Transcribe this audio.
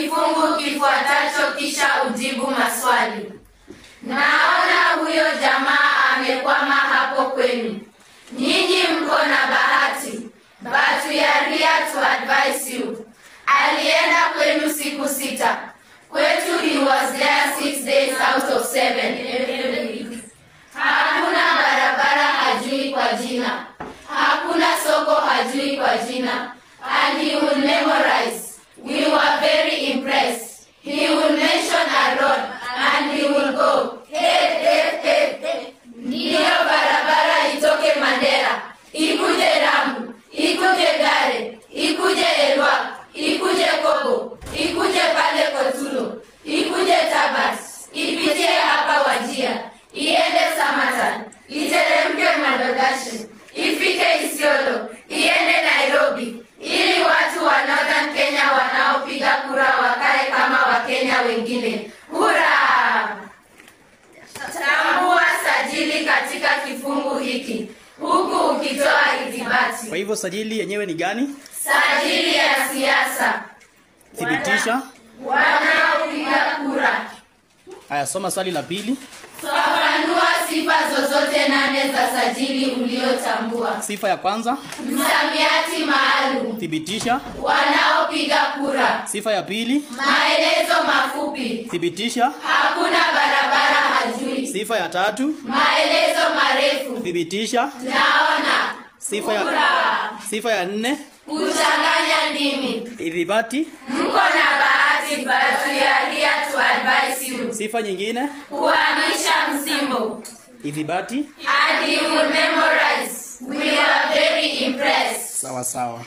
kifungu kifuatacho kisha ujibu maswali. Naona huyo jamaa amekwama hapo kwenu. Nyinyi mko na bahati, but we are here to advise you. Alienda kwenu siku 6. Kwetu he was there 6 days out of 7. Hakuna barabara hajui kwa jina. Hakuna soko hajui kwa jina. And he will memorize. We were very impressed. He will mention a road and he will go. Ndiyo barabara itoke Mandera, ikuje Lamu, ikuje Gare, ikuje Elwak, ikuje Kobo, ikuje pale Kotulo, ikuje Tabat, ipitie hapa Wajia, iende Samatan, iteremke Mandogashi, ifike Isiolo, iende Nairobi, ili watu wa Northern Kenya wanaopiga kura wakae kama Wakenya wengine. Hurra! Tambua sajili katika kifungu hiki, huku ukitoa ithibati. Kwa hivyo sajili yenyewe ni gani? Sajili ya siasa. Thibitisha Wanaopiga kura. Haya, soma swali la pili. Fafanua sifa zozote 8 za sajili uliotambua. Sifa ya kwanza, msamiati maalum. Thibitisha Wanaopiga kura. Sifa ya pili, maelezo mafupi. Thibitisha Hakuna barabara hajui. Sifa ya tatu, maelezo marefu. Thibitisha naona. Sifa ya 4, kuchanganya ndimi. ithibati. Mko na bahati, but we are here to advise you. Sifa nyingine, kuhamisha msimbo. ithibati. And you will memorize. We are very impressed. Sawa sawa.